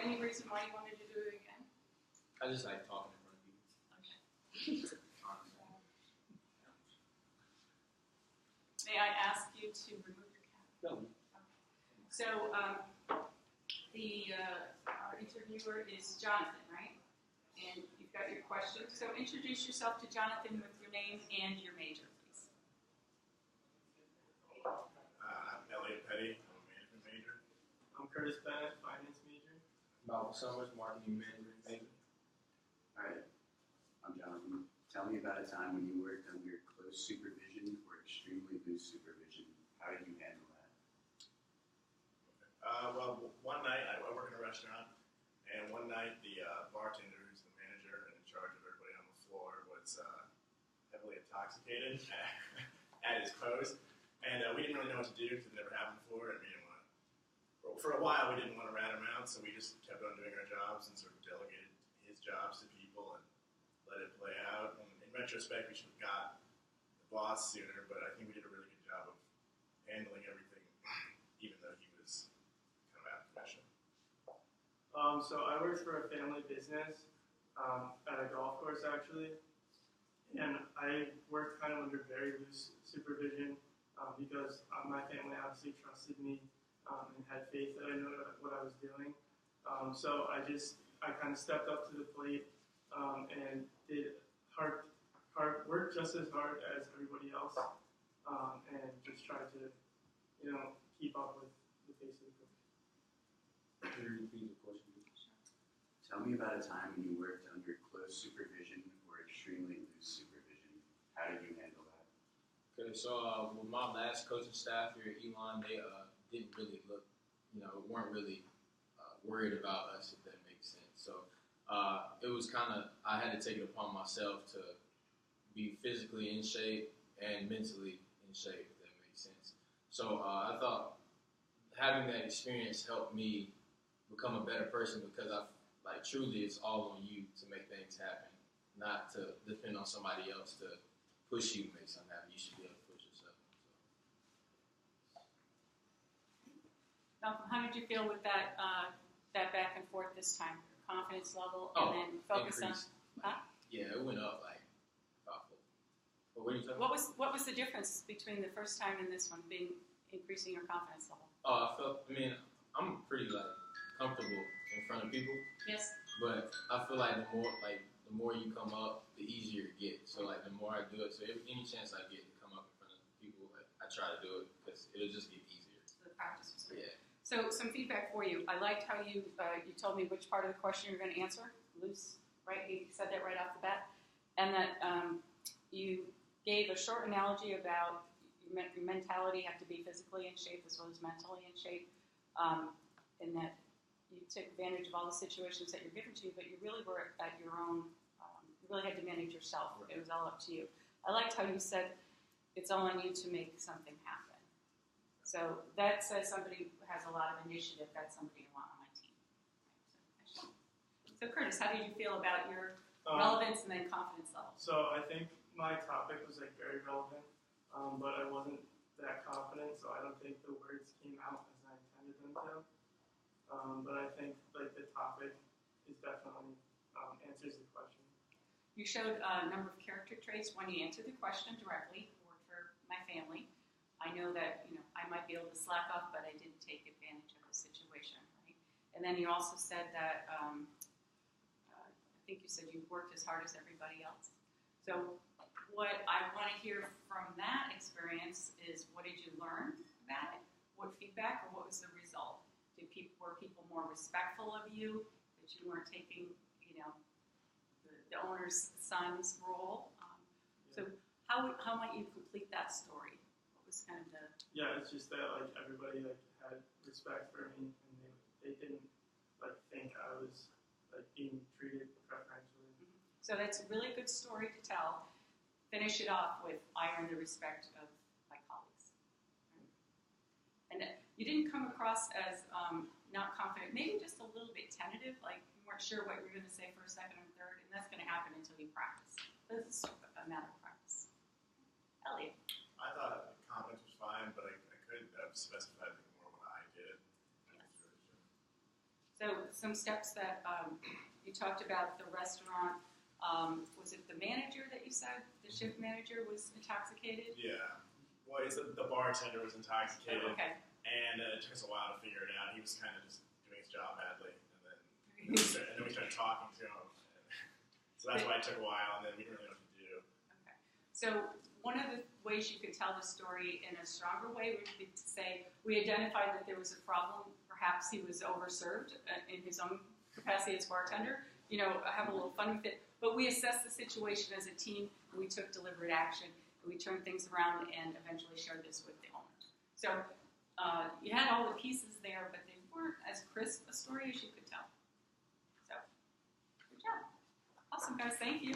any reason why you wanted to do it again? I just like talking in front of people. Okay. May I ask you to remove your cap? No. Okay. So our interviewer is Jonathan, right? And you've got your question. So introduce yourself to Jonathan with your name and your major, please. I'm Elliott. I'm a management major. I'm Curtis Bennett, finance major. Malcom2, marketing management. All right, I'm Jonathan. Tell me about a time when you worked under close supervision or extremely loose supervision. How did you handle that? Well, one night I work in a restaurant, and one night the bartender, who's the manager and in charge of everybody on the floor, was heavily intoxicated at his post, and we didn't really know what to do because it never happened before, and we didn't want to. For a while, we didn't want to rat him out, so we just kept on doing our jobs and sort of delegated his jobs to people and let it play out. And in retrospect, we should have got the boss sooner, but I think we did a really good job of handling everything, even though he was kind of out of commission. So I worked for a family business at a golf course, actually, and I worked kind of under very loose supervision because my family obviously trusted me and had faith that I knew what I was doing. So I kind of stepped up to the plate and did hard work just as hard as everybody else, and just tried to, keep up with the pace of the coach. Can you repeat the question? Tell me about a time when you worked under close supervision or extremely loose supervision. How did you handle that? Okay, so with my last coaching staff here at Elon, they didn't really weren't really worried about us, if that makes sense. So it was I had to take it upon myself to be physically in shape and mentally in shape, if that makes sense. So I thought having that experience helped me become a better person because truly it's all on you to make things happen, not to depend on somebody else to push you to make something happen. You should be able to push yourself. Malcolm, how did you feel with that back and forth this time? Your confidence level, and then focus increased. on. Huh? Yeah, it went up about 4. What are you talking about? What was the difference between the first time and this one, increasing your confidence level? I'm pretty comfortable in front of people. Yes. But I feel like the more you come up, the easier it gets. So the more I do it, so any chance I get to come up in front of people, I try to do it because it'll just get easier. So the practice was good. Yeah. So some feedback for you. I liked how you told me which part of the question you're going to answer. Loose, right? You said that right off the bat, and that you gave a short analogy about your mentality had to be physically in shape as well as mentally in shape, and that you took advantage of all the situations that you're given to you, but you really were at your own, you really had to manage yourself. It was all up to you. I liked how you said it's all on you to make something happen. So that says somebody who has a lot of initiative. That's somebody I want on my team. So Curtis, how did you feel about your relevance and then confidence level? So I think my topic was very relevant, but I wasn't that confident, so I don't think the words came out as I intended them to. But I think the topic is definitely answers the question. You showed a number of character traits when you answered the question directly. Worked for my family. I know that I might be able to slack off, but I didn't take advantage of the situation. Right? And then you also said that I think you said you worked as hard as everybody else. So what I want to hear from that experience is, what did you learn about it? What feedback, or what was the result? Were people more respectful of you, that you weren't taking, the owner's son's role? So how might you complete that story? What was kind of the... Yeah, it's just that everybody had respect for me, and they didn't think I was being treated preferentially. Mm-hmm. So that's a really good story to tell. Finish it off with, I earned the respect of my colleagues. And you didn't come across as not confident, maybe just a little bit tentative, like you weren't sure what you were going to say first, second, or third, and that's going to happen until you practice. This is a matter of practice. Elliott. I thought the confidence was fine, but I could have specified more what I did. Yes. So some steps that you talked about the restaurant. Was it the manager that you said? The shift manager was intoxicated? Yeah. Well, the bartender was intoxicated, Okay. and it took us a while to figure it out. He was kind of just doing his job badly, and then we started talking to him. So that's why it took a while, and then we didn't really know what to do. Okay. So one of the ways you could tell the story in a stronger way would be to say we identified that there was a problem. Perhaps he was overserved in his own capacity as bartender. You know, have a little fun with it. But we assessed the situation as a team, and we took deliberate action, and we turned things around and eventually shared this with the owner. So you had all the pieces there, but they weren't as crisp a story as you could tell. So, good job. Awesome, guys. Thank you.